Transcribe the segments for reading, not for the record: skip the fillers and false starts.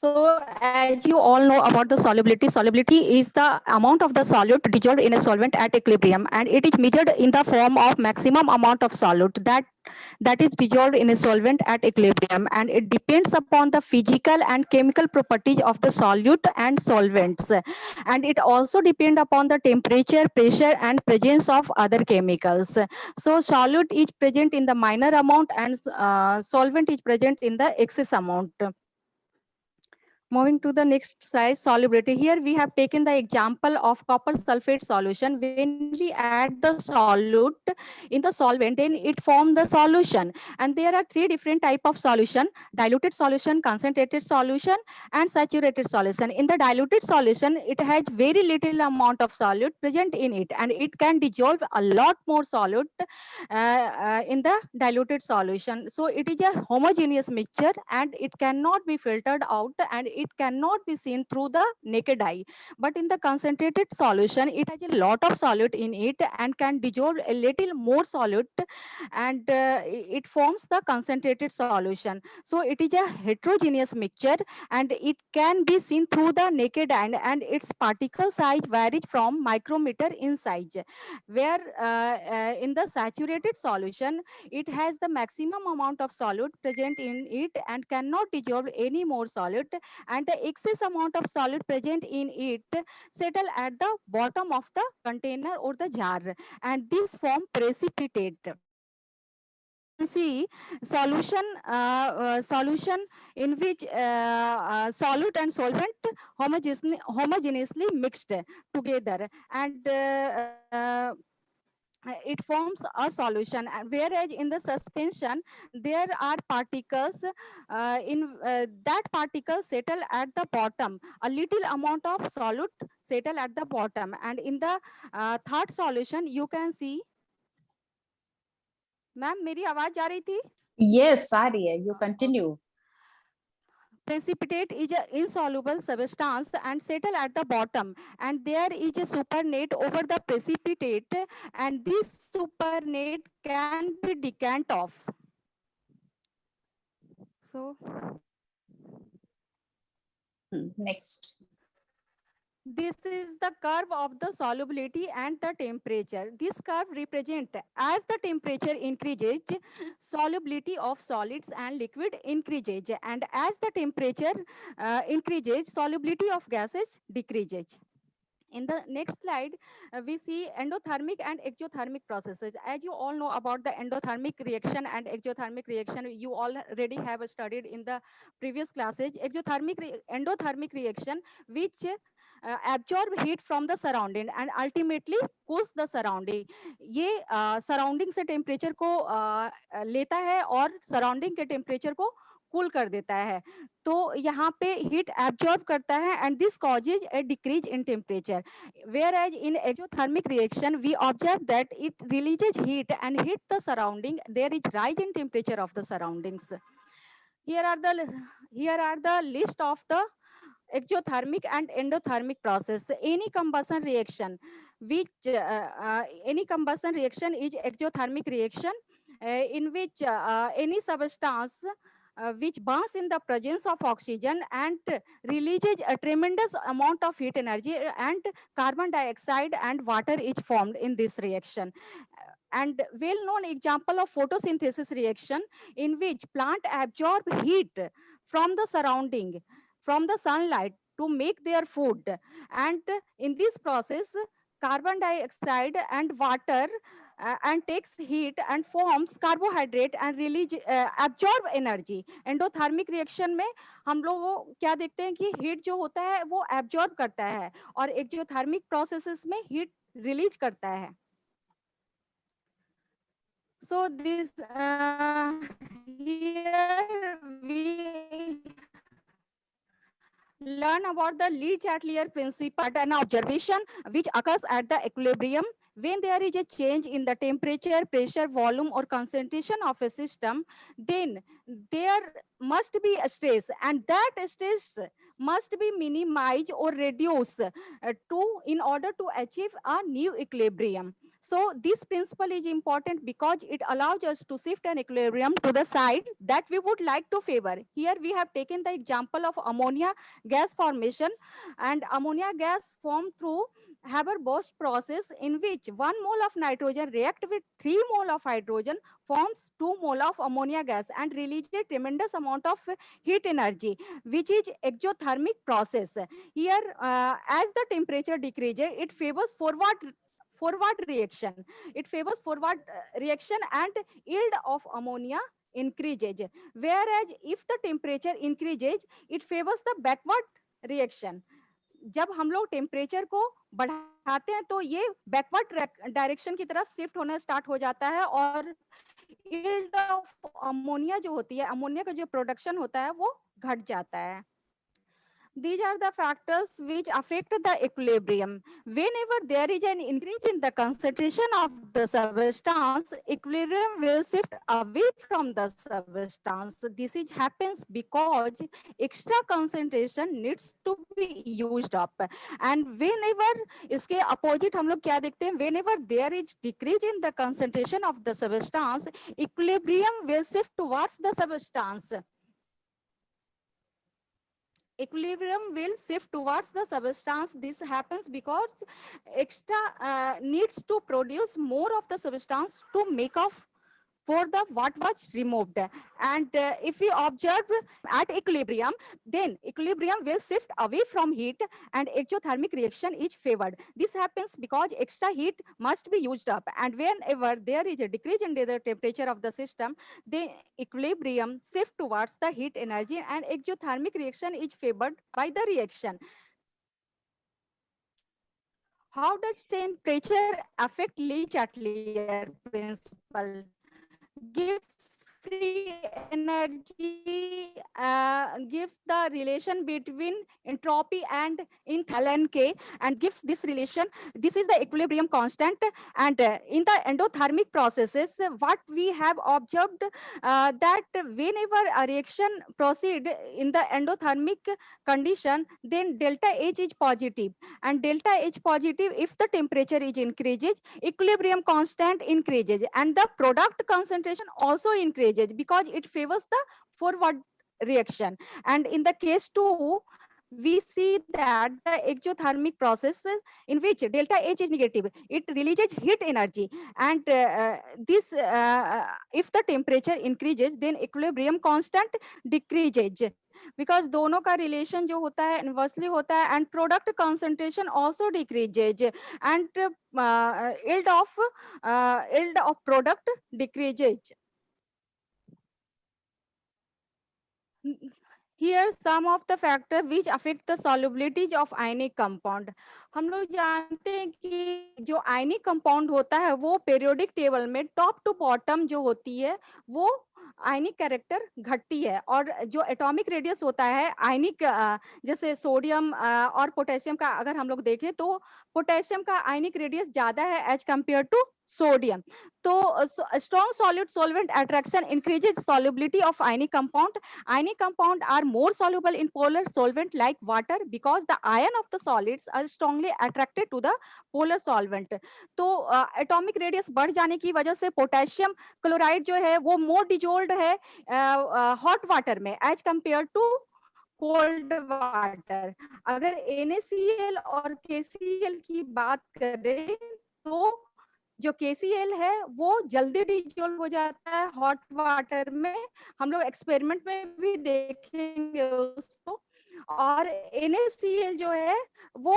So as you all know about the solubility, solubility is the amount of the solute dissolved in a solvent at equilibrium, and it is measured in the form of maximum amount of solute that is dissolved in a solvent at equilibrium, and it depends upon the physical and chemical properties of the solute and solvents, and it also depends upon the temperature, pressure, and presence of other chemicals. So solute is present in the minor amount, and solvent is present in the excess amount. Moving to the next slide, solubility. Here we have taken the example of copper sulfate solution. When we add the solute in the solvent, then it forms the solution. And there are three different type of solution: diluted solution, concentrated solution, and saturated solution. In the diluted solution, it has very little amount of solute present in it, and it can dissolve a lot more solute in the diluted solution. So it is a homogeneous mixture, and it cannot be filtered out, and it cannot be seen through the naked eye. But in the concentrated solution, it has a lot of solute in it and can dissolve a little more solute, and it forms the concentrated solution. So it is a heterogeneous mixture, and it can be seen through the naked eye, and its particle size varies from micrometer in size. Where in the saturated solution, it has the maximum amount of solute present in it and cannot dissolve any more solute, and the excess amount of solute present in it settle at the bottom of the container or the jar, and this form precipitate. You can see solution in which solute and solvent homogeneously mixed together, and it forms a solution. Whereas in the suspension, there are particles in that particles settle at the bottom. A little amount of solute settle at the bottom, and in the third solution you can see. Ma'am मेरी आवाज जा रही थी? Yes, Arya, you continue. Precipitate is an insoluble substance and settle at the bottom, and there is a supernet over the precipitate, and this supernet can be decant off. So Next. this is the curve of the solubility and the temperature. This curve represents as the temperature increases, solubility of solids and liquid increases, and as the temperature increases, solubility of gases decreases. In the next slide, we see endothermic and exothermic processes. As you all know about the endothermic reaction and exothermic reaction, you already have studied in the previous classes. Endothermic reaction, which absorb heat from the surrounding and ultimately cools the surrounding. ये surrounding से temperature को लेता है और surrounding के temperature को cool कर देता है. तो यहाँ पे हीट एब्जॉर्ब करता है, and this causes a decrease in temperature. Whereas in exothermic reaction we observe that it releases heat and heat the surrounding. There is rise in temperature of the surroundings. here are the list of the exothermic and endothermic process. Any combustion reaction is exothermic reaction, in which any substance which burns in the presence of oxygen and releases a tremendous amount of heat energy, and carbon dioxide and water is formed in this reaction. And well-known example of photosynthesis reaction, in which plant absorb heat from the surrounding, from the sunlight, to make their food. And in this process, carbon dioxide and water and takes heat and forms carbohydrate and release absorb energy. Endothermic reaction में हम लोग क्या देखते हैं कि heat जो होता है वो एब्जॉर्ब करता है, और एक्सोथर्मिक प्रोसेसेस में हीट रिलीज करता है. So this here we learn about the Lee-Chatelier principle, an observation which occurs at the equilibrium. When there is a change in the temperature, pressure, volume, or concentration of a system, then there must be a stress, and that stress must be minimized or reduced in order to achieve a new equilibrium. So this principle is important because it allows us to shift an equilibrium to the side that we would like to favor. Here we have taken the example of ammonia gas formation, and ammonia gas formed through Haber-Bosch process in which 1 mole of nitrogen react with 3 mole of hydrogen forms 2 mole of ammonia gas and releases a tremendous amount of heat energy, which is exothermic process. Here, as the temperature decreases, it favors forward reaction. It favors forward reaction and yield of ammonia increases. Whereas if the temperature increases, it favors the backward reaction. जब हम लोग temperature को बढ़ाते हैं तो ये backward direction की तरफ शिफ्ट होना स्टार्ट हो जाता है और yield ऑफ अमोनिया जो होती है, अमोनिया का जो प्रोडक्शन होता है वो घट जाता है. These are the factors which affect the equilibrium. Whenever there is an increase in the concentration of the substance, equilibrium will shift away from the substance. This is happens because extra concentration needs to be used up. And whenever इसके opposite हम लोग क्या देखते हैं? Whenever there is decrease in the concentration of the substance, equilibrium will shift towards the substance. Equilibrium will shift towards the substance. This happens because extra needs to produce more of the substance to make up for the what was removed. And if we observe at equilibrium, then equilibrium will shift away from heat and exothermic reaction is favored. This happens because extra heat must be used up, and whenever there is a decrease in the temperature of the system, the equilibrium shift towards the heat energy and exothermic reaction is favored by the reaction. How does temperature affect Le Chatelier principle? Gives free energy, gives the relation between entropy and enthalpy, and gives this relation. This is the equilibrium constant. And in the endothermic processes, what we have observed that whenever a reaction proceed in the endothermic condition, then delta H is positive, and delta H positive if the temperature is increases, equilibrium constant increases, and the product concentration also increases because it favors the forward reaction. And in the case 2, we see that the exothermic processes in which delta H is negative, it releases heat energy, and this if the temperature increases, then equilibrium constant decreases because दोनों का relation जो होता है inversely होता है, and product concentration also decreases, and yield of product decreases. Here some of the factors which affect the solubility of ionic compound. हम लोग जानते हैं कि जो आयनिक कंपाउंड होता है वो पेरियोडिक टेबल में टॉप टू बॉटम जो होती है वो आयनिक कैरेक्टर घटती है, और जो एटॉमिक रेडियस होता है आयनिक जैसे सोडियम और पोटेशियम का अगर हम लोग देखें तो पोटेशियम का आयनिक रेडियस ज्यादा है एज कंपेयर टू सोडियम. तो strong solute solvent attraction increases solubility of ionic compound. Ionic compound are more soluble in polar solvent like water because the ion of the solids are strongly attracted to the polar solvent. तो atomic radius बढ़ जाने की वजह से potassium chloride जो है वो more dissolved है hot water में as compared to cold water. अगर NaCl और KCl की बात करें तो जो KCl है वो जल्दी डिजोल्व हो जाता है हॉट वाटर में. हम लोग एक्सपेरिमेंट में भी देखेंगे उसको. और NaCl जो है वो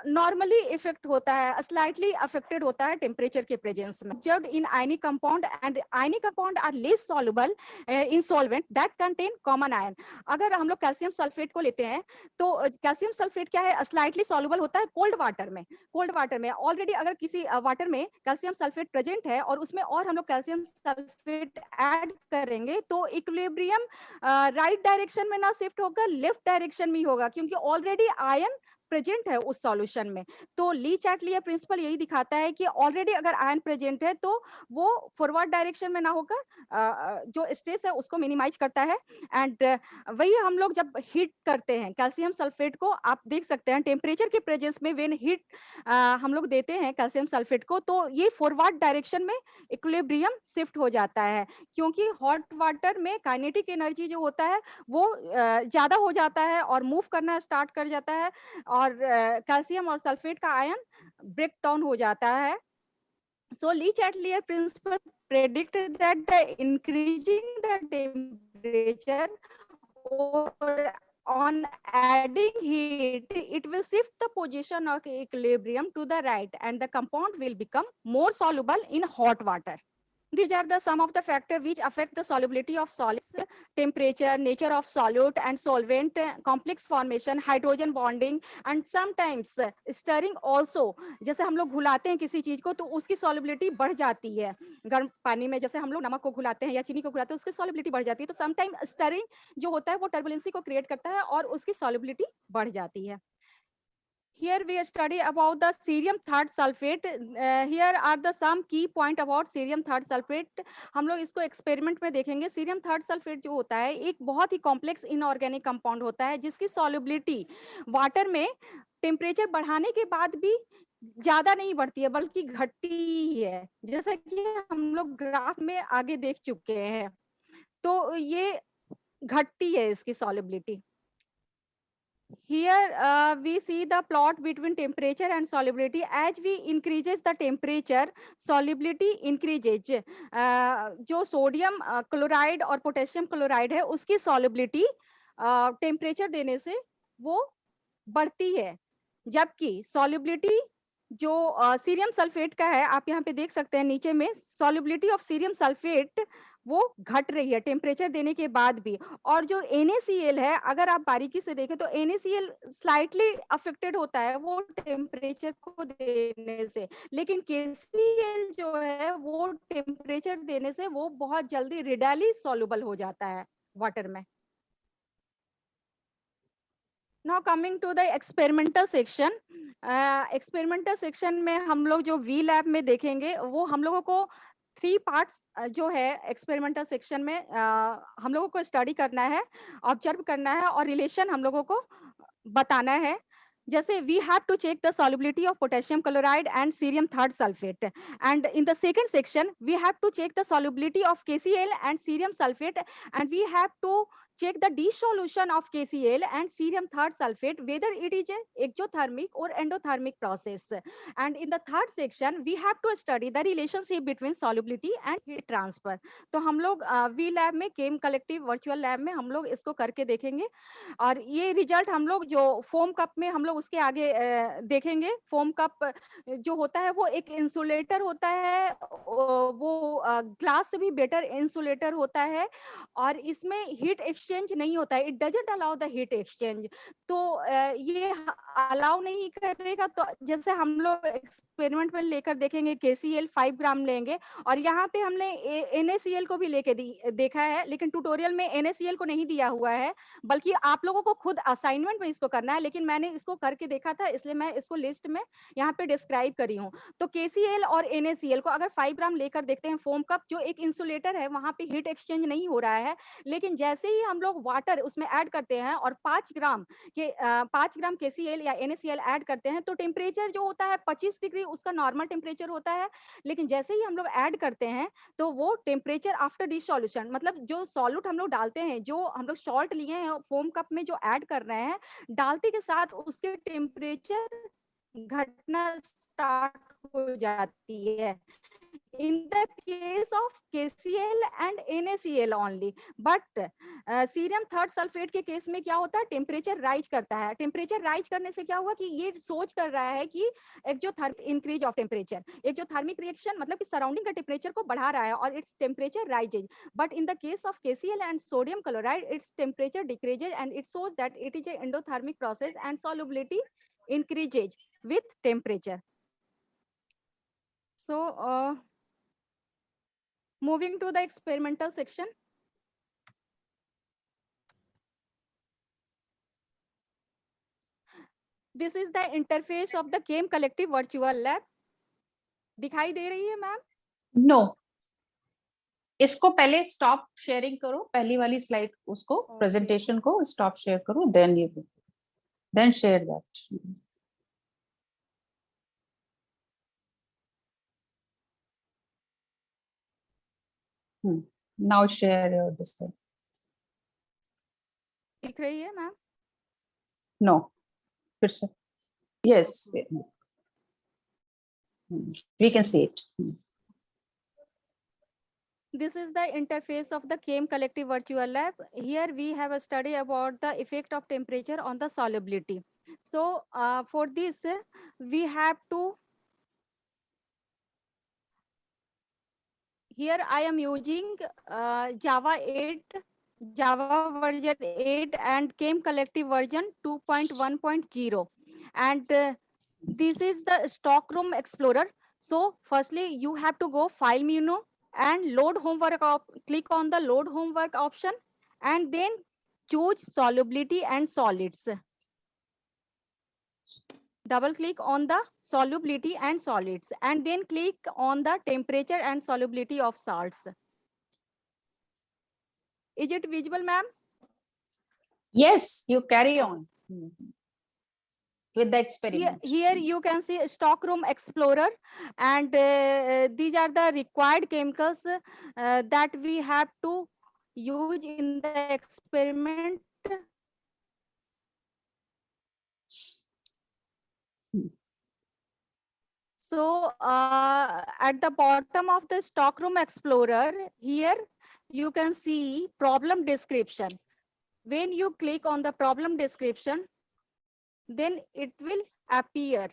नॉर्मली इफेक्ट होता है, स्लाइटली अफेक्टेड होता है टेम्परेचर के प्रेजेंस में. जब in ionic compound and ionic compound are less soluble in solvent that contain common ion. अगर हम लोग कैल्शियम सल्फेट को लेते हैं तो कैल्शियम सल्फेट क्या है, स्लाइटली सॉल्युबल होता है कोल्ड वाटर में. कोल्ड वाटर में ऑलरेडी अगर किसी वाटर में कैल्शियम सल्फेट प्रेजेंट है और उसमें और हम लोग कैल्शियम सल्फेट ऐड करेंगे तो इक्विलिब्रियम राइट डायरेक्शन में ना शिफ्ट होगा, लेफ्ट डायरेक्शन में होगा, क्योंकि ऑलरेडी आयन प्रेजेंट है उस सॉल्यूशन में। तो ली चैटलियर प्रिंसिपल यही दिखाता है कि ऑलरेडी अगर आयन प्रेजेंट है तो वो फॉरवर्ड डायरेक्शन में ना होकर जो स्ट्रेस है उसको मिनिमाइज करता है। एंड वही हम लोग जब हीट करते हैं कैल्शियम सल्फेट को, आप देख सकते हैं टेम्परेचर के प्रेजेंस में व्हेन हीट हम लोग देते हैं कैल्शियम सल्फेट को, तो ये फॉरवर्ड डायरेक्शन में इक्विलिब्रियम शिफ्ट हो जाता है, क्योंकि हॉट वाटर में काइनेटिक एनर्जी जो होता है वो ज्यादा हो जाता है और मूव करना स्टार्ट कर जाता है, और कैल्शियम और सल्फेट का आयन ब्रेक डाउन हो जाता है। So Lee Chatelier principle predicted that the increasing the temperature or on adding heat, it will shift the position of equilibrium to the right and the compound will become more soluble in hot water. These are the some of the factors which affect the solubility of solids: temperature, nature of solute and solvent, complex formation, hydrogen bonding, and sometimes stirring also. जैसे हम लोग घुलाते हैं किसी चीज को तो उसकी solubility बढ़ जाती है, गर्म पानी में जैसे हम लोग नमक को घुलाते हैं या चीनी को घुलाते हैं उसकी solubility बढ़ जाती है, तो समटाइम स्टरिंग जो होता है वो टर्बुलेंसी को क्रिएट करता है और उसकी solubility बढ़ जाती है। Here we study about the cerium third sulfate. Here are the some key point about cerium third sulfate. हम लोग इसको एक्सपेरिमेंट में देखेंगे। सीरियम थर्ड सल्फेट जो होता है एक बहुत ही कॉम्प्लेक्स इनऑर्गेनिक कंपाउंड होता है जिसकी सॉल्युबिलिटी वाटर में टेम्परेचर बढ़ाने के बाद भी ज्यादा नहीं बढ़ती है बल्कि घटती ही है, जैसा कि हम लोग ग्राफ में आगे देख चुके हैं। तो ये घटती है इसकी solubility. Here we see the plot between temperature and solubility. As we increases the temperature, solubility increases. जो सोडियम क्लोराइड और पोटेशियम क्लोराइड है उसकी solubility टेम्परेचर देने से वो बढ़ती है, जबकि solubility जो सीरियम सल्फेट का है, आप यहाँ पे देख सकते हैं नीचे में, solubility ऑफ सीरियम सल्फेट वो घट रही है टेम्परेचर देने के बाद भी। और जो NaCl है, अगर आप बारीकी से देखें तो NaCl स्लाइटली अफेक्टेड होता है वो टेम्परेचर को देने से, लेकिन KCl जो है वो टेम्परेचर देने से वो बहुत जल्दी रिडली सॉल्युबल हो जाता है वाटर में। Now coming to the experimental section. Experimental section में हम लोग जो वी लैब में देखेंगे वो हम लोगों को 3 पार्ट्स जो है एक्सपेरिमेंटल सेक्शन में हम लोगों को स्टडी करना है, ऑब्जर्व करना है और रिलेशन हम लोगों को बताना है। जैसे we have to check the solubility of potassium chloride and cerium third sulfate, and in the second section we have to check the solubility of KCl and cerium sulfate, and we have to check the dissolution of KCl and cerium third sulfate whether it is a exothermic or endothermic process. And in the third section we have to study the relationship between solubility and heat transfer. तो हम लोग we lab में केम collective virtual lab में हम लोग इसको करके देखेंगे, और ये रिजल्ट हम लोग जो फोम कप में हम लोग उसके आगे देखेंगे। फोम कप जो होता है वो एक इंसुलेटर होता है, वो ग्लास से भी बेटर इंसुलेटर होता है, और इसमें हीट एक्सचेंज नहीं होता है, it doesn't allow the heat exchange. तो ये अलाउ नहीं करेगा, तो जैसे हम लोग एक्सपेरिमेंट में लेकर देखेंगे KCl 5 ग्राम लेंगे, और यहाँ पे हमने NaCl को भी लेके देखा है, लेकिन ट्यूटोरियल में NaCl को नहीं दिया हुआ है, बल्कि आप लोगों को खुद असाइनमेंट में इसको करना है, लेकिन मैंने इसको करके देखा था इसलिए मैं इसको लिस्ट में यहाँ पे डिस्क्राइब करी हूँ। तो KCl और NaCl को अगर 5 ग्राम लेकर देखते हैं, फोम कप जो एक इंसुलेटर है वहां पे हीट एक्सचेंज नहीं हो रहा है, लेकिन जैसे ही हम लोग वाटर उसमें ऐड करते हैं और 5 ग्राम KCl या NaCl ऐड करते हैं, तो टेम्परेचर जो होता है 25 डिग्री उसका नॉर्मल टेम्परेचर होता है, लेकिन जैसे ही हम लोग ऐड करते हैं तो वो टेम्परेचर आफ्टर डिसॉल्यूशन, मतलब जो सॉल्यूट हम लोग डालते हैं, जो हम लोग सॉल्ट लिए हैं फोम कप में जो ऐड कर रहे हैं, डालते के साथ उसके टेम्परेचर घटना स्टार्ट हो जाती है in the case of KCl and NaCl only, but cerium third sulphate के केस में क्या होता है, टेम्परेचर राइज करता है। टेम्परेचर राइज करने से क्या हुआ कि ये सोच कर रहा है कि exothermic increase of temperature, exothermic reaction मतलब कि सराउंडिंग का टेम्परेचर को बढ़ा रहा है और its temperature rises, but in the case of KCl and sodium chloride its temperature decreases and it shows that it is a endothermic process and solubility increases with temperature. So moving to the experimental section. This is the interface of the Chem Collective Virtual Lab. दिखाई दे रही है ma'am? No, इसको पहले stop sharing करो, पहली वाली slide उसको presentation को स्टॉप शेयर करो, then share that. Now share your this thing. दिख रही है मैम? नो, फिर से. Yes, we can see it. This is the interface of the Chem Collective Virtual Lab. Here we have a study about the effect of temperature on the solubility. So for this, we have to, here I am using Java 8, Java version 8 and Chem Collective version 2.1.0. And this is the Stockroom Explorer. So firstly, you have to go File menu and load homework. Click on the load homework option and then choose solubility and solids. Double click on the solubility and solids and then click on the temperature and solubility of salts. Is it visible, ma'am? Yes, you carry on with the experiment. Here you can see Stockroom Explorer, and these are the required chemicals that we have to use in the experiment. So at the bottom of the Stockroom Explorer, here you can see problem description. When you click on the problem description, then it will appear.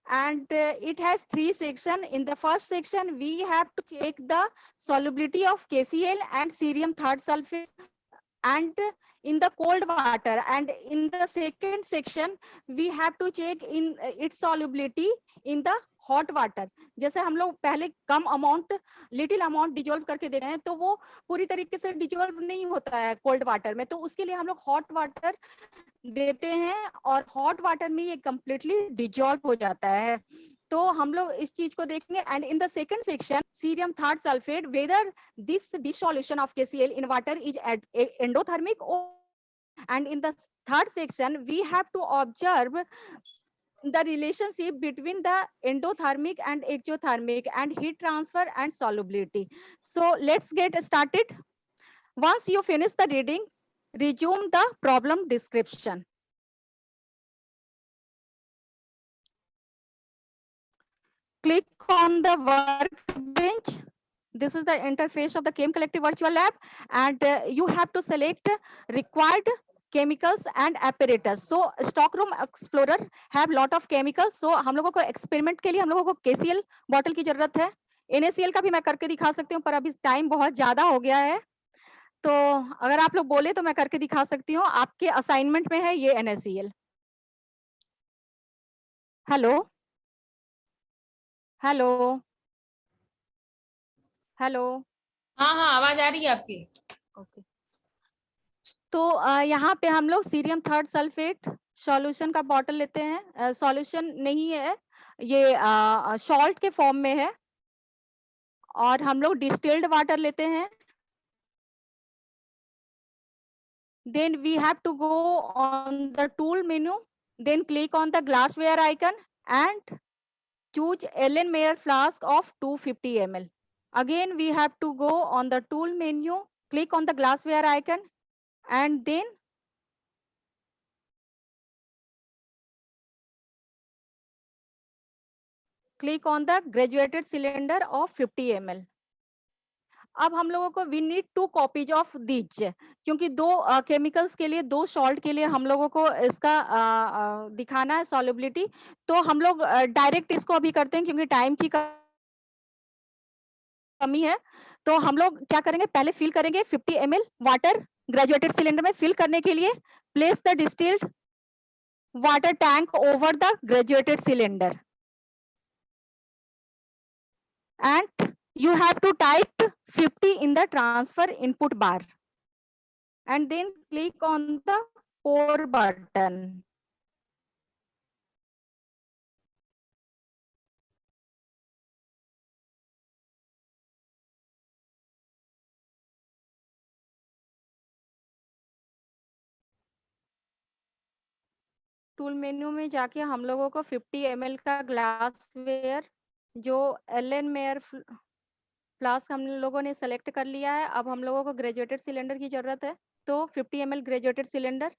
And it has 3 sections. In the first section, we have to check the solubility of KCl and cerium third sulfate and in the cold water. And in the second section, we have to check in its solubility in the hot water. जैसे हम लोग पहले कम amount, little amount dissolve करके देते हैं तो वो पूरी तरीके से डिजोल्व नहीं होता है कोल्ड वाटर में, तो उसके लिए हम लोग हॉट वाटर देते हैं और हॉट वाटर में ये कंप्लीटली डिजोल्व हो जाता है. तो हम लोग इस चीज को देखेंगे. And in the second section, cerium third sulphate, whether this dissolution of KCl in water is endothermic, and in the third section we have to observe the relationship between the endothermic and exothermic and heat transfer and solubility. So let's get started. Once you finish the reading, resume the problem description. Click on the workbench. This is the interface of the Chem Collective Virtual Lab, and you have to select required chemicals and apparatus. So Stockroom Explorer have lot of chemicals. So हम लोगों को experiment के लिए हम लोगों को KCl bottle की जरूरत है. NaCl का भी मैं करके दिखा सकती हूँ, पर अभी टाइम बहुत ज्यादा हो गया है, तो अगर आप लोग बोले तो मैं करके दिखा सकती हूँ. आपके असाइनमेंट में है ये NaCl. Hello hello hello. हाँ हाँ, आवाज आ रही है आपकी. ओके. तो यहाँ पे हम लोग सीरियम थर्ड सल्फेट सॉल्यूशन का बॉटल लेते हैं. सॉल्यूशन नहीं है, ये सॉल्ट के फॉर्म में है, और हम लोग डिस्टिल्ड वाटर लेते हैं. Then we have to go on the tool menu, then click on the glassware icon and choose Erlenmeyer flask of 250 ml. Again, we have to go on the tool menu, click on the glassware icon, and then click on the graduated cylinder of 50 ml. अब हम लोगों को we need 2 copies of these, क्योंकि 2 chemicals के लिए, 2 salt के लिए हम लोगों को इसका दिखाना है सॉल्युबिलिटी. तो हम लोग डायरेक्ट इसको अभी करते हैं क्योंकि टाइम की कमी है. तो हम लोग क्या करेंगे, पहले फिल करेंगे 50 ml वाटर ग्रेजुएटेड सिलेंडर में. फिल करने के लिए place the distilled water tank over the graduated cylinder and you have to type 50 in the transfer input bar and then click on the pour button. Tool menu में जाके हम लोगों को 50 ml का ग्लास वेयर जो Elon mayor flask हम लोगों ने सेलेक्ट कर लिया है। अब हम लोगों को ग्रेजुएटेड सिलेंडर की जरूरत है, तो 50 ml ग्रेजुएटेड सिलेंडर।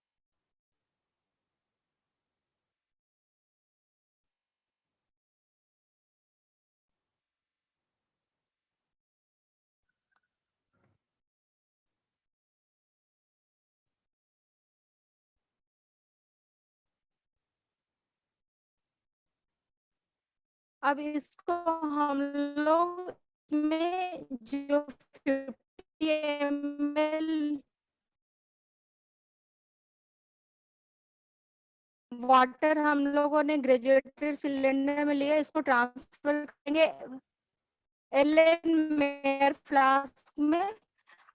अब इसको हम लोग में जो 50 ml वाटर हम लोगों ने ग्रेजुएटेड सिलेंडर में लिया, इसको ट्रांसफर करेंगे एलन मेयर फ्लास्क में।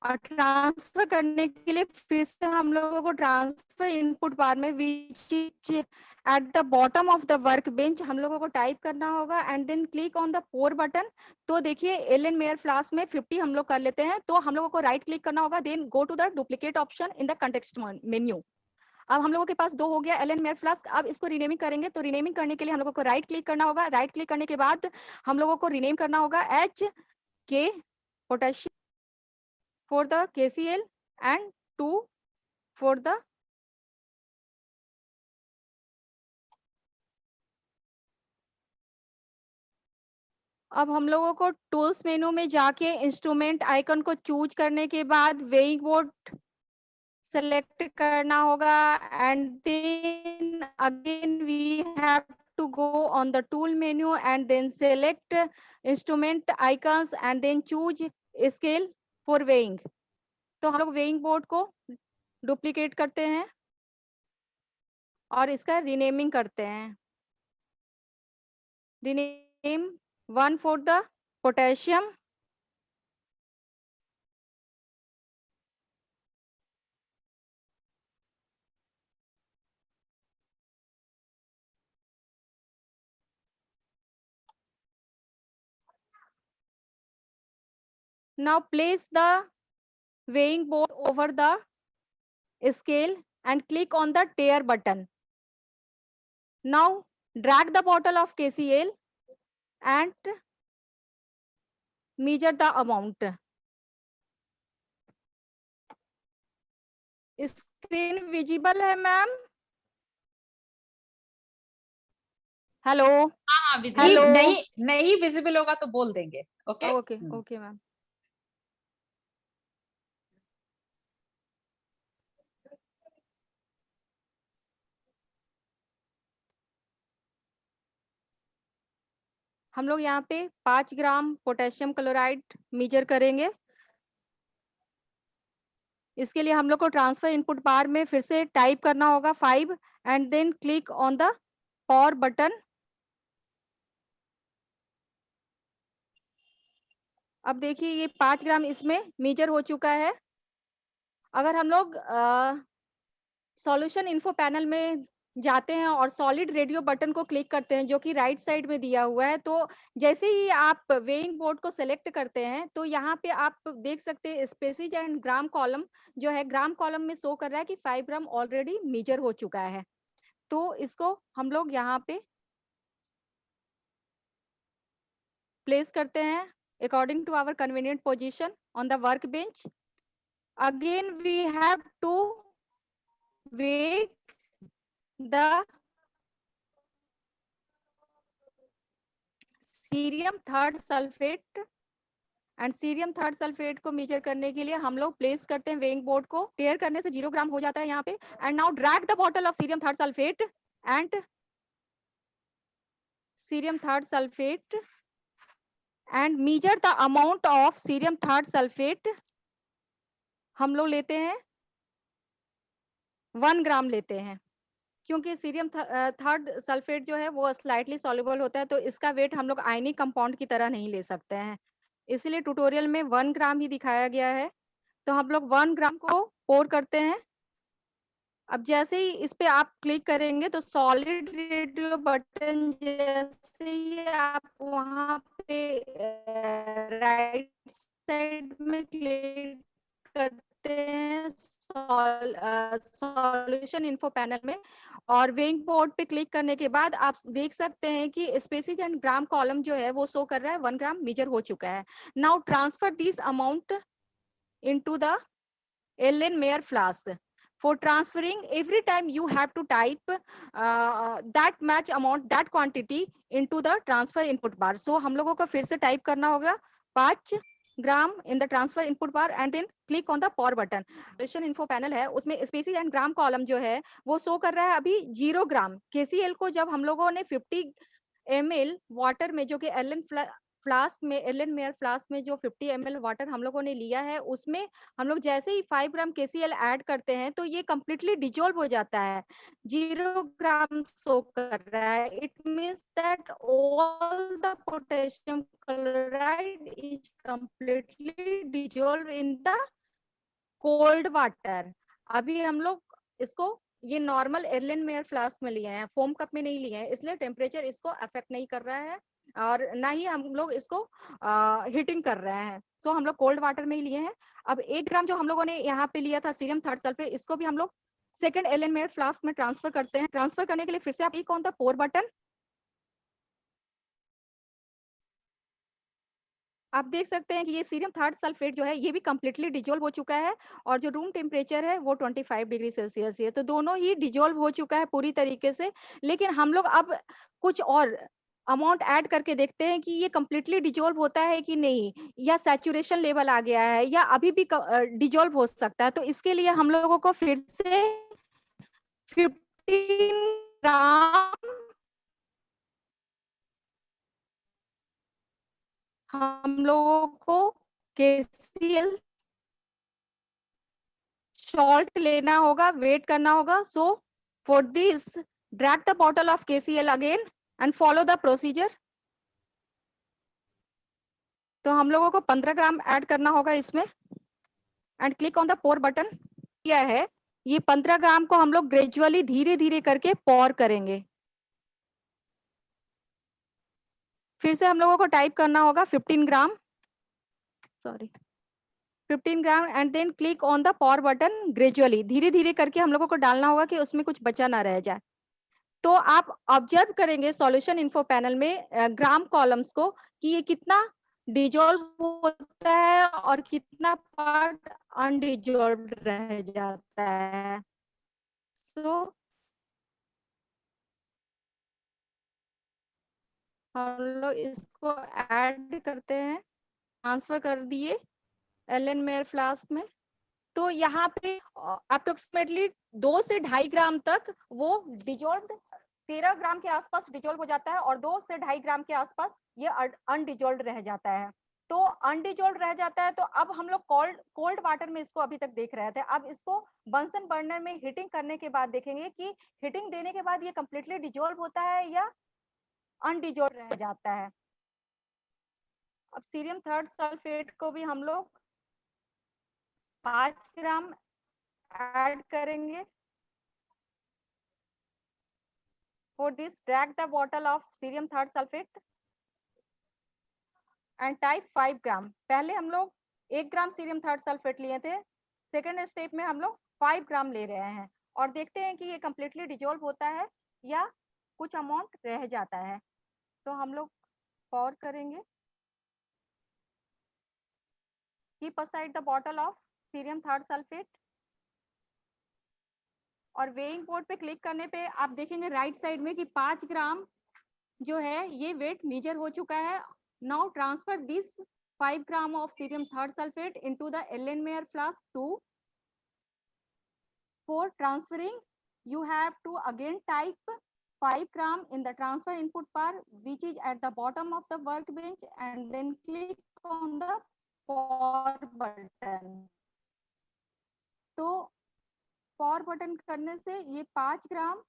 और ट्रांसफर करने के लिए फिर से हम लोगों को ट्रांसफर इनपुट बार में which at the bottom of the work bench हम लोगों को टाइप करना होगा and then click on the pour button. तो देखिए एलन मेयर फ्लास्क में 50 हम लोग कर लेते हैं, तो हम लोगों को राइट क्लिक करना होगा, then go to the duplicate option in the context menu. अब हम लोगों के पास 2 हो गया एलन मेयर फ्लास्क। अब इसको रीनेमिंग करेंगे, तो रीनेमिंग करने के लिए हम लोगों को राइट क्लिक करना होगा। राइट क्लिक करने के बाद हम लोगों को रीनेम करना होगा एच के potassium for the KCl and 2 for the अब हम लोगों को टूल्स मेनू में जाके इंस्ट्रूमेंट आइकन को चूज करने के बाद वेइंग बोर्ड सेलेक्ट करना होगा and then again we have to go on the tool menu and then select instrument icons and then choose scale for weighing. तो हम लोग वेइंग बोर्ड को डुप्लीकेट करते हैं और इसका रीनेमिंग करते हैं। Rename 1 for the potassium, now place the weighing board over the scale and click on the tear button. Now drag the bottle of KCl and measure the amount. Screen visible है ma'am? Hello हाँ हाँ hello नहीं नहीं visible होगा तो बोल देंगे। Okay okay okay ma'am. हम लोग यहाँ पे 5 ग्राम पोटेशियम क्लोराइड मेजर करेंगे। इसके लिए हम लोग को ट्रांसफर इनपुट बार में फिर से टाइप करना होगा 5 and then click on the power button. अब देखिए ये 5 ग्राम इसमें मेजर हो चुका है। अगर हम लोग सॉल्यूशन इन्फो पैनल में जाते हैं और सॉलिड रेडियो बटन को क्लिक करते हैं जो कि राइट साइड में दिया हुआ है, तो जैसे ही आप वेइंग बोर्ड को सेलेक्ट करते हैं तो यहाँ पे आप देख सकते हैं स्पेसिज एंड ग्राम कॉलम जो है, ग्राम कॉलम में शो कर रहा है कि 5 ग्राम ऑलरेडी मेजर हो चुका है। तो इसको हम लोग यहाँ पे प्लेस करते हैं according to our convenient position on the workbench. Again we have to weigh the cerium third sulphate and cerium third sulphate को मेजर करने के लिए हम लोग प्लेस करते हैं वेइंग बोर्ड को। टेयर करने से 0 ग्राम हो जाता है यहाँ पे। And now drag the bottle of cerium third sulphate and cerium third sulphate and measure the amount of cerium third sulphate. हम लोग लेते हैं 1 ग्राम लेते हैं, क्योंकि सीरियम थर्ड सल्फेट जो है वो स्लाइटली सॉल्युबल होता है, तो इसका वेट हम लोग आयनिक कंपाउंड की तरह नहीं ले सकते हैं, इसलिए ट्यूटोरियल में 1 ग्राम ही दिखाया गया है। तो हम लोग 1 ग्राम को पोर करते हैं। अब जैसे ही इस पे आप क्लिक करेंगे तो सॉलिड रेडियो बटन जैसे ही आप वहां पे राइट साइड में क्लिक करते हैं सॉल्यूशन इन्फो पैनल में, और वेइंग बोर्ड पे क्लिक करने के बाद आप देख सकते हैं कि स्पेसीज एंड ग्राम कॉलम जो है वो शो कर रहा है 1 ग्राम मेजर हो चुका है। Now transfer this amount into the Ellen Mayer flask. For transferring, every time you have to type that match amount, that quantity into the transfer input bar. So हम लोगों को फिर से टाइप करना होगा 5 ग्राम in the transfer input bar and then click on the power button. Solution info panel है, उसमें species and gram column जो है वो शो कर रहा है अभी 0 ग्राम। KCl को जब हम लोगों ने 50 ml वाटर में, जो कि फ्लास्क में, एलन मेयर फ्लास्क में जो 50 ml वाटर हम लोगों ने लिया है, उसमें हम लोग जैसे ही 5 ग्राम KCl ऐड करते हैं तो ये कंप्लीटली डिजोल्व हो जाता है, 0 ग्राम शो कर रहा है। It means that all the potassium chloride is completely dissolve in the cold water. अभी हम लोग इसको ये नॉर्मल एर्लिन मेयर फ्लास्क में लिए हैं, फोम कप में नहीं लिए हैं, इसलिए टेम्परेचर इसको अफेक्ट नहीं कर रहा है और ना ही हम लोग इसको हीटिंग कर रहे हैं। सो हम लोग कोल्ड वाटर में ही लिए हैं। अब 1 ग्राम जो हम लोगों ने यहाँ पे लिया था सीरियम थर्ड सल्फेट, इसको भी हम लोग सेकंड एर्लिन मेयर फ्लास्क में ट्रांसफर करते हैं। ट्रांसफर करने के लिए फिर से आप click on the pour button. आप देख सकते हैं कि ये सीरियम थर्ड सल्फेट जो है ये भी कंप्लीटली डिजोल्व हो चुका है और जो रूम टेम्परेचर है वो 25 डिग्री सेल्सियस है, तो दोनों ही डिजोल्व हो चुका है पूरी तरीके से। लेकिन हम लोग अब कुछ और अमाउंट ऐड करके देखते हैं कि ये कंप्लीटली डिजोल्व होता है कि नहीं, या सैचुरेशन लेवल आ गया है, या अभी भी डिजोल्व हो सकता है। तो इसके लिए हम लोगों को फिर से 15 ग्राम हम लोगों को KCl सॉल्ट लेना होगा, वेट करना होगा। So for this drag the bottle of KCl again and follow the procedure. तो हम लोगों को 15 ग्राम ऐड करना होगा इसमें and click on the pour button. किया है, ये 15 ग्राम को हम लोग ग्रेजुअली धीरे धीरे करके पोर करेंगे। फिर से हम लोगों को टाइप करना होगा 15 gram, sorry 15 gram and then click on the power button. Gradually धीरे धीरे करके हम लोगों को डालना होगा कि उसमें कुछ बचा ना रह जाए। तो आप ऑब्जर्व करेंगे सॉल्यूशन इन्फो पैनल में ग्राम कॉलम्स को कि ये कितना डिजोल्व होता है और कितना पार्ट अनडिजोल्व रह जाता है। सो हम लोग इसको ऐड करते हैं, ट्रांसफर कर दिए एलन मेयर फ्लास्क में। तो यहाँ पे अप्रोक्सीमेटली 2 से 2.5 ग्राम तक वो डिजोल्व, 13 ग्राम के आसपास डिजोल्व हो जाता है और 2 से 2.5 ग्राम के आसपास ये अनडिजोल्व रह जाता है। तो अनडिजोल्व रह जाता है, तो अब हम लोग कोल्ड वाटर में इसको अभी तक देख रहे थे। अब इसको बंसन बर्नर में हीटिंग करने के बाद देखेंगे कि हीटिंग देने के बाद ये कंप्लीटली डिजोल्व होता है या अनडिजोल्व रह जाता है। अब सीरियम थर्ड सल्फेट को भी हम लोग 5 ग्राम ऐड करेंगे। For this, drag the bottle of cerium third sulfate and type 5 ग्राम। पहले हम लोग 1 ग्राम सीरियम थर्ड सल्फेट लिए थे, सेकेंड स्टेप में हम लोग 5 ग्राम ले रहे हैं और देखते हैं कि ये कंप्लीटली डिजोल्व होता है या कुछ अमाउंट रह जाता है। तो हम लोग पॉर करेंगे। Keep aside the bottle of cerium third sulphate और वेइंग बोर्ड पे क्लिक करने पे आप देखेंगे राइट साइड में कि 5 ग्राम जो है ये वेट मेजर हो चुका है। Now transfer this 5 gram of cerium third sulphate into the Erlenmeyer flask 2। For transferring, you have to again type 5 gram in the transfer input bar, which is at the bottom of the workbench, and then click on the pour button। तो पॉर button करने से ये 5 ग्राम,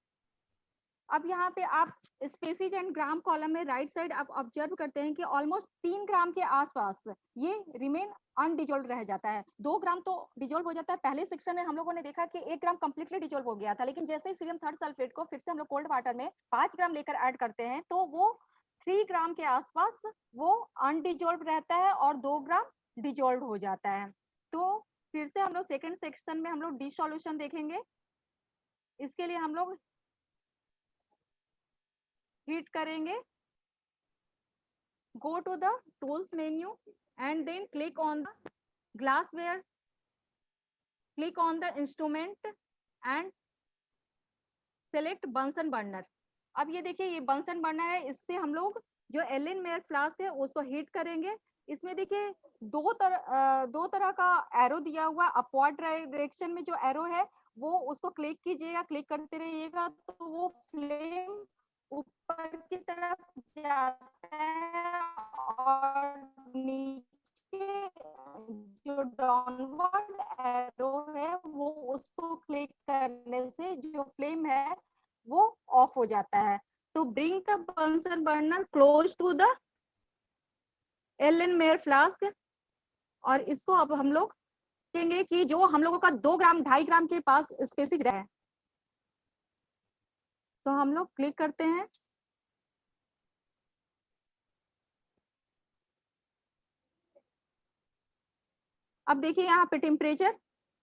अब यहाँ पे आप species and gram column में right side आप ऑब्जर्व करते हैं कि ऑलमोस्ट 3 ग्राम के आसपास ये रिमेन अनडिजोल्व रह जाता है। 2 ग्राम तो डिजोल्व हो जाता है। पहले सेक्शन में हम लोगों ने देखा कि 1 ग्राम कंप्लीटली डिजोल्व हो गया था, लेकिन जैसे ही सीरियम थर्ड सल्फेट को फिर से हम लोग कोल्ड वाटर में 5 ग्राम लेकर ऐड करते हैं तो वो 3 ग्राम के आसपास वो अनडिजोल्व रहता है और 2 ग्राम डिजोल्व हो जाता है। तो फिर से हम लोग सेकंड सेक्शन में हम लोग डिसॉल्यूशन देखेंगे। इसके लिए हम लोग हीट करेंगे, go to the tools menu and then click on the glassware, click on the instrument and select Bunsen burner। अब ये देखिए ये Bunsen burner है, इससे हम लोग जो एलेनमेयर फ्लास्क है उसको हीट करेंगे। इसमें देखिए दो तरह का एरो दिया हुआ, अपवर्ड डायरेक्शन में जो एरो है वो उसको क्लिक कीजिएगा, क्लिक करते रहिएगा तो वो फ्लेम ऊपर की तरफ जाता है और नीचे जो डाउनवर्ड एरो है वो उसको क्लिक करने से जो फ्लेम है वो ऑफ हो जाता है। तो bring the Bunsen burner close to the Erlenmeyer flask, और इसको अब हम लोग देखेंगे कि जो हम लोगों का 2 ग्राम 2.5 ग्राम के पास स्पेसिज रहा है, तो हम लोग क्लिक करते हैं। अब देखिए यहाँ पे टेम्परेचर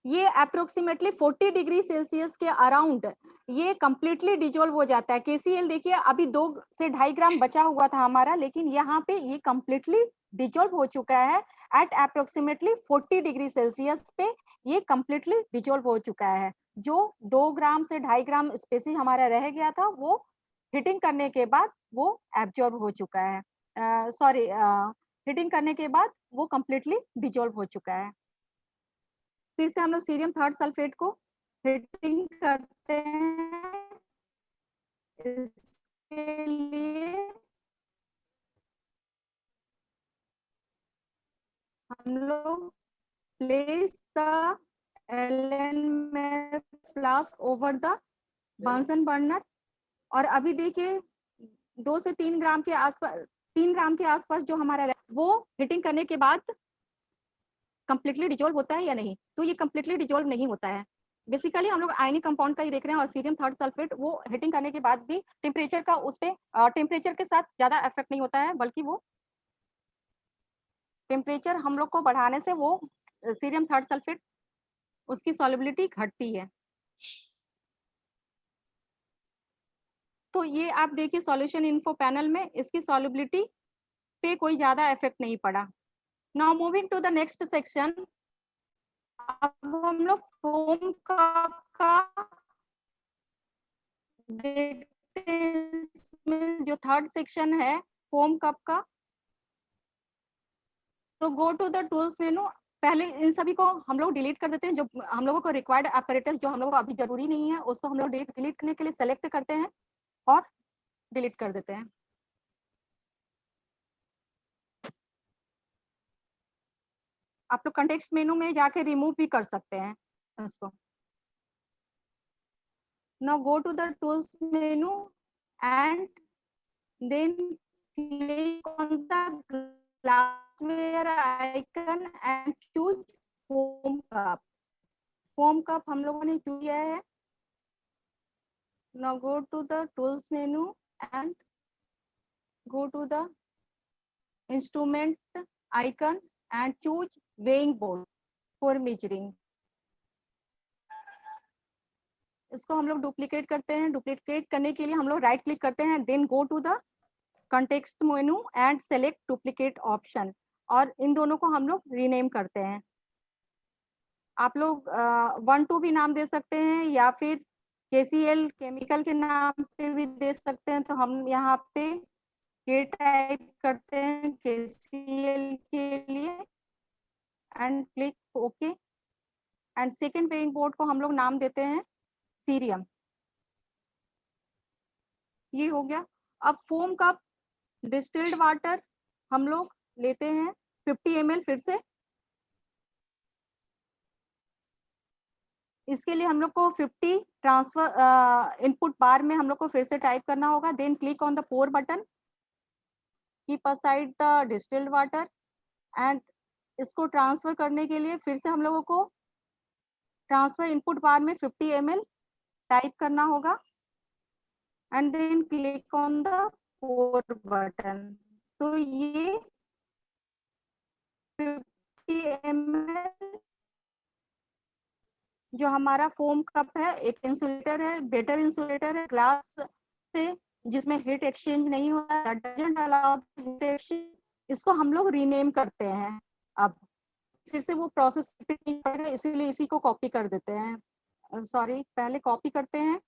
ये अप्रोक्सीमेटली 40 डिग्री सेल्सियस के अराउंड ये कंप्लीटली डिजोल्व हो जाता है। केसीएल देखिए अभी 2 से 2.5 ग्राम बचा हुआ था हमारा, लेकिन यहाँ पे ये कंप्लीटली डिजोल्व हो चुका है। एट अप्रोक्सीमेटली 40 डिग्री सेल्सियस पे ये कंप्लीटली डिजोल्व हो चुका है। जो 2 ग्राम से 2.5 ग्राम स्पेसिस हमारा रह गया था वो हीटिंग करने के बाद वो एब्जॉर्ब हो चुका है, सॉरी हीटिंग करने के बाद वो कंप्लीटली डिजोल्व हो चुका है। फिर से हम लोग सीरियम थर्ड सल्फेट को हीटिंग करते हैं। इसके लिए हम लोग place the Erlenmeyer flask over the Bunsen burner, और अभी देखिए 2 से 3 ग्राम के आसपास 3 ग्राम के आसपास जो हमारा वो हीटिंग करने के बाद कंप्लीटली डिजोल्व होता है या नहीं, तो ये कंप्लीटली डिजोल्व नहीं होता है। बेसिकली हम लोग आयनिक कंपाउंड का ही देख रहे हैं, और सीरियम थर्ड सल्फेट वो हीटिंग करने के बाद भी टेम्परेचर का उस पे टेम्परेचर के साथ ज्यादा इफेक्ट नहीं होता है, बल्कि वो टेम्परेचर हम लोग को बढ़ाने से वो सीरियम थर्ड सल्फेट उसकी सॉल्युबिलिटी घटती है। तो ये आप देखिए सॉल्यूशन इन्फो पैनल में इसकी सॉल्युबिलिटी पे कोई ज्यादा इफेक्ट नहीं पड़ा। Now moving to the next section, अब हम लोग फोम का देखते हैं। इसमें जो थर्ड सेक्शन है फोम कप का, तो go to the tools menu. पहले इन सभी को हम लोग डिलीट कर देते हैं, जो हम लोगों को रिक्वायर्ड अपैरेटस जो हम लोगों को अभी जरूरी नहीं है उसको हम लोग डिलीट करने के लिए सेलेक्ट करते हैं और डिलीट कर देते हैं। आप लोग कंटेक्स्ट मेनू में जाके रिमूव भी कर सकते हैं इसको। Now go to the tools menu and then click on the glassware icon and choose foam cup। foam cup हम लोगों ने चूज किया है। Now go to the tools menu and go to the instrument icon and choose weighing board for measuring। इसको हम लोग duplicate करते हैं। डुप्लीकेट करने के लिए हम लोग राइट क्लिक करते हैं, then go to the context menu and select duplicate option, और इन दोनों को हम लोग रीनेम करते हैं। आप लोग 1-2 भी नाम दे सकते हैं या फिर KCl केमिकल के नाम पे भी दे सकते हैं। तो हम यहाँ पे ये टाइप करते हैं KCl के लिए and click okay. And second weighing board को हम लोग नाम देते हैं सीरियम। ये हो गया। अब फोम कप डिस्टिल्ड वाटर हम लोग लेते हैं 50 ml। फिर से इसके लिए हम लोग को 50 ट्रांसफर इनपुट बार में हम लोग को फिर से टाइप करना होगा, then click on the pour button, keep aside the distilled water, and इसको ट्रांसफर करने के लिए फिर से हम लोगों को ट्रांसफर इनपुट बार में 50 ml टाइप करना होगा and then click on the pour button. तो ये 50 ml जो हमारा फोम कप है एक इंसुलेटर है, बेटर इंसुलेटर है ग्लास से, जिसमें हीट एक्सचेंज नहीं होता है, डजंट अलाउ हीट एक्सचेंज। इसको हम लोग रीनेम करते हैं। अब फिर से वो प्रोसेस रिपीट नहीं पड़ेगा, इसीलिए इसी को कॉपी कर देते हैं। सॉरी, पहले कॉपी करते हैं,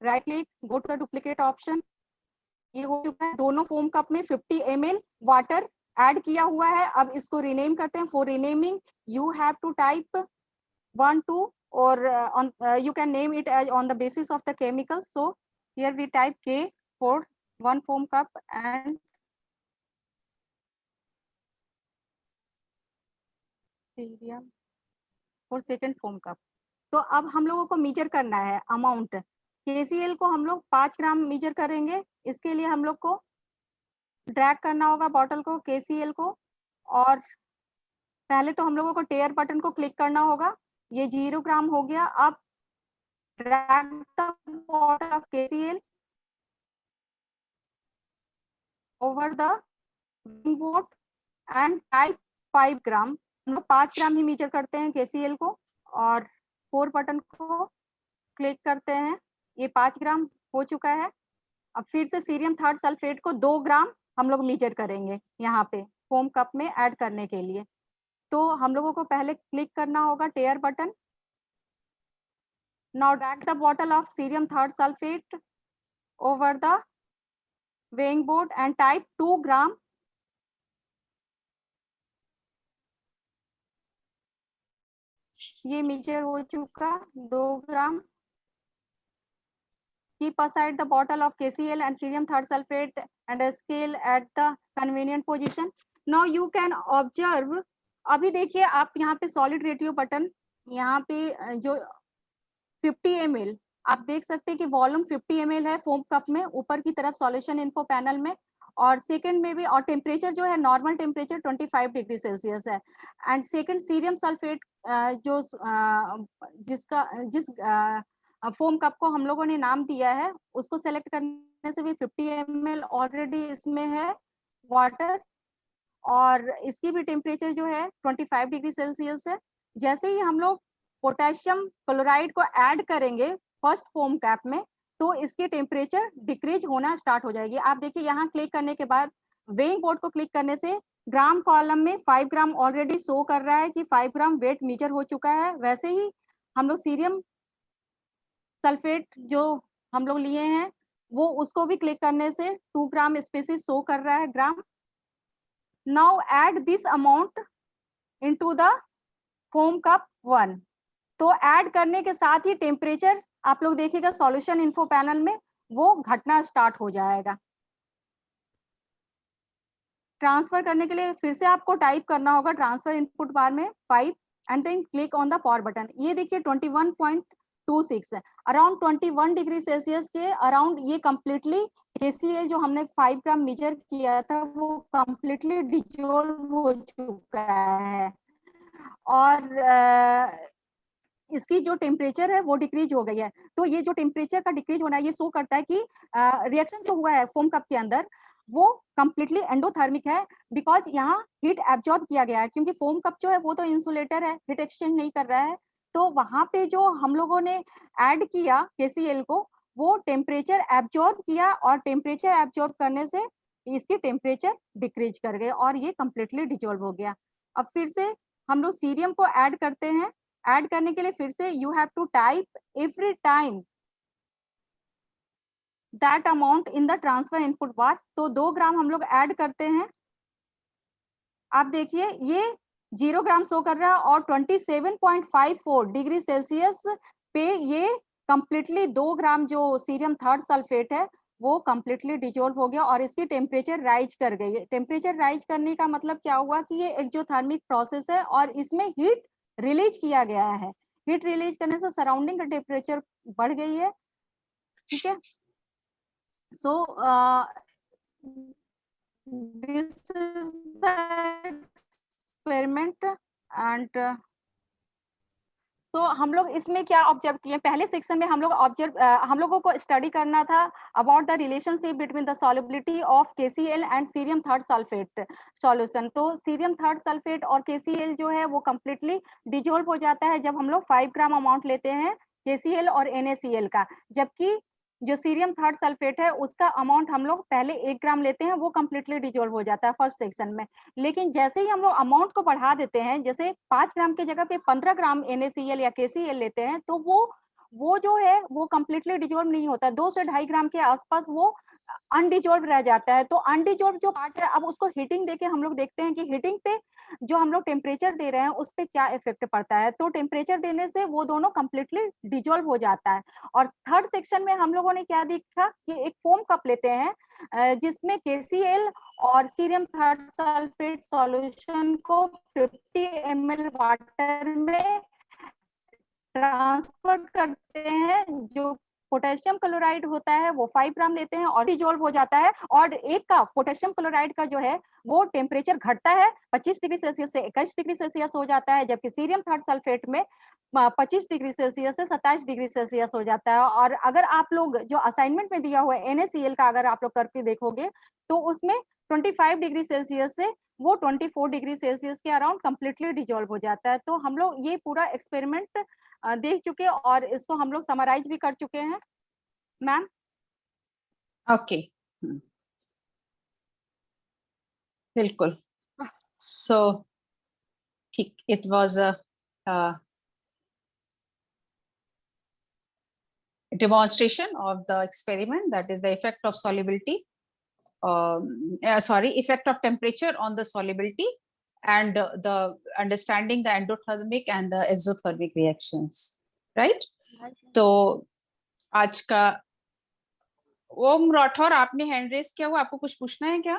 right click, go to the duplicate option. ये हो चुका है, दोनों फोम कप में 50 ml वाटर ऐड किया हुआ है। अब इसको रीनेम करते हैं। For renaming you have to type 1 2 or you can name it as on the basis of the chemicals. So here we type K for 1 foam cup and cerium for second foam cup. तो अब हम लोगों को measure करना है amount. KCl को हम लोग 5 ग्राम मीजर करेंगे। इसके लिए हम लोग को ड्रैग करना होगा बॉटल को, KCl को, और पहले तो हम लोगों को टेयर बटन को क्लिक करना होगा। ये 0 ग्राम हो गया। अब drag the bottle of KCl over the board and type 5 ग्राम। हम लोग 5 ग्राम ही मीजर करते हैं KCl को, और 4 बटन को क्लिक करते हैं। ये 5 ग्राम हो चुका है। अब फिर से सीरियम थर्ड सल्फेट को 2 ग्राम हम लोग मीजर करेंगे यहाँ पे फोम कप में ऐड करने के लिए। तो हम लोगों को पहले क्लिक करना होगा tare button. Now drag the bottle of cerium third sulphate over the weighing board and type 2 gram. ये मीजर हो चुका 2 ग्राम। Keep aside the bottle of KCl and cerium third sulfate and a scale at the convenient position. Now you can observe, अभी देखिए आप यहाँ पे solid ratio button, यहाँ पे जो 50 ml आप देख सकते हैं कि वॉल्यूम 50 ml है फोम कप में, ऊपर की तरफ सॉल्यूशन इन्फो पैनल में, और सेकंड में भी, और टेम्परेचर जो है नॉर्मल टेम्परेचर 25 डिग्री सेल्सियस है। एंड सेकंड सीरियम सल्फेट जो जिस फोम कप को हम लोगों ने नाम दिया है उसको सेलेक्ट करने से भी 50 ml ऑलरेडी इसमें है वाटर, और इसकी भी टेम्परेचर जो है 25 डिग्री सेल्सियस है। जैसे ही हम लोग पोटेशियम क्लोराइड को ऐड करेंगे फर्स्ट फोम कैप में, तो इसकी टेम्परेचर डिक्रीज होना स्टार्ट हो जाएगी। आप देखिए यहाँ क्लिक करने के बाद वेइंग बोर्ड को क्लिक करने से ग्राम कॉलम में 5 ग्राम ऑलरेडी शो कर रहा है कि 5 ग्राम वेट मीजर हो चुका है। वैसे ही हम लोग सीरियम सल्फेट जो हम लोग लिए हैं वो उसको भी क्लिक करने से 2 ग्राम स्पेसिस शो कर रहा है gram. Now add this amount into the foam cup 1। तो ऐड करने के साथ ही टेम्परेचर आप लोग देखिएगा सॉल्यूशन इन्फो पैनल में वो घटना स्टार्ट हो जाएगा। ट्रांसफर करने के लिए फिर से आपको टाइप करना होगा ट्रांसफर इनपुट बार में 5 and then click on the power button. ये देखिए 21.26 है, अराउंड 21 डिग्री सेल्सियस के अराउंड ये कंप्लीटली KCl जो हमने 5 ग्राम मीजर किया था वो कंप्लीटली डिजोल्व हो चुका है, और इसकी जो टेम्परेचर है वो डिक्रीज हो गई है। तो ये जो टेम्परेचर का डिक्रीज होना है ये शो करता है कि रिएक्शन जो हुआ है फोम कप के अंदर वो कंप्लीटली एंडोथर्मिक है, बिकॉज यहाँ हीट एब्जॉर्ब किया गया है, क्योंकि फोम कप जो है वो तो इंसुलेटर है, हीट एक्सचेंज नहीं कर रहा है। तो वहां पे जो हम लोगों ने ऐड किया KCl को वो टेम्परेचर एब्जॉर्ब किया, और टेम्परेचर एब्जॉर्ब करने से इसकी टेम्परेचर डिक्रीज कर गए और ये कंप्लीटली डिजोल्व हो गया। अब फिर से हम लोग सीरियम को ऐड करते हैं। ऐड करने के लिए फिर से you have to type every time that amount in the transfer input bar. तो 2 ग्राम हम लोग ऐड करते हैं। आप देखिए ये 0 ग्राम शो कर रहा है, और 27.54 डिग्री सेल्सियस पे ये कंप्लीटली 2 ग्राम जो सीरियम थर्ड सल्फेट है वो कंप्लीटली डिजोल्व हो गया, और इसकी टेम्परेचर राइज कर गई है। टेम्परेचर राइज करने का मतलब क्या हुआ कि ये एक्सोथर्मिक प्रोसेस है और इसमें हीट रिलीज किया गया है। हीट रिलीज करने से सराउंडिंग का टेम्परेचर बढ़ गई है। ठीक है, so this is the experiment, and तो हम लोग इसमें क्या ऑब्जर्व किए, पहले सेक्शन में हम लोगों को स्टडी करना था about the relationship between the solubility of KCl and cerium third sulphate solution. तो सीरियम थर्ड सल्फेट और KCl जो है वो कंप्लीटली डिजोल्व हो जाता है जब हम लोग 5 ग्राम अमाउंट लेते हैं KCl और NaCl का, जबकि जो सीरियम थर्ड सल्फेट है उसका अमाउंट हम लोग पहले 1 ग्राम लेते हैं, वो कंप्लीटली डिजोल्व हो जाता है फर्स्ट सेक्शन में। लेकिन जैसे ही हम लोग अमाउंट को बढ़ा देते हैं, जैसे 5 ग्राम की जगह पे 15 ग्राम NaCl या KCl लेते हैं, तो वो जो है वो कंप्लीटली डिजोल्व नहीं होता, 2 से 2.5 ग्राम के आसपास वो अनडिजोल्व रह जाता है। तो अनडिजोल्व जो पार्ट है, अब उसको हीटिंग देके हम लोग देखते हैं कि हीटिंग पे जो हम लोग टेम्परेचर दे रहे हैं उस पे क्या इफेक्ट पड़ता है। तो टेम्परेचर देने से वो दोनों कंप्लीटली डिजोल्व हो जाता है। और थर्ड सेक्शन में हम लोगों ने क्या देखा कि एक फोम कप लेते हैं जिसमें KCl और सीरियम थर्ड सल्फेट सॉल्यूशन को 50 ml वाटर में ट्रांसफर करते हैं। जो पोटेशियम क्लोराइड होता है वो 5 ग्राम लेते हैं और डिजोल्व हो जाता है, और एक का पोटेशियम क्लोराइड का जो है वो टेम्परेचर घटता है 25 डिग्री सेल्सियस से 21 डिग्री सेल्सियस हो जाता है, जबकि सीरियम थर्ड सल्फेट में 25 डिग्री सेल्सियस से 27 डिग्री सेल्सियस हो जाता है। और अगर आप लोग जो असाइनमेंट में दिया हुआ है NaCl का अगर आप लोग करके देखोगे तो उसमें 25 डिग्री सेल्सियस से वो 24 डिग्री सेल्सियस के अराउंड कंप्लीटली डिजोल्व हो जाता है। तो हम लोग ये पूरा एक्सपेरिमेंट देख चुके हैं और इसको हम लोग समराइज भी कर चुके हैं मैम। ओके, बिल्कुल। सो ठीक, it was a demonstration of the experiment, that is the effect of solubility, effect of temperature on the solubility, and the understanding the endothermic and the exothermic reactions, right? तो आज का ओम राठौर, आपने hand raise किया हुआ, आपको कुछ पूछना है क्या?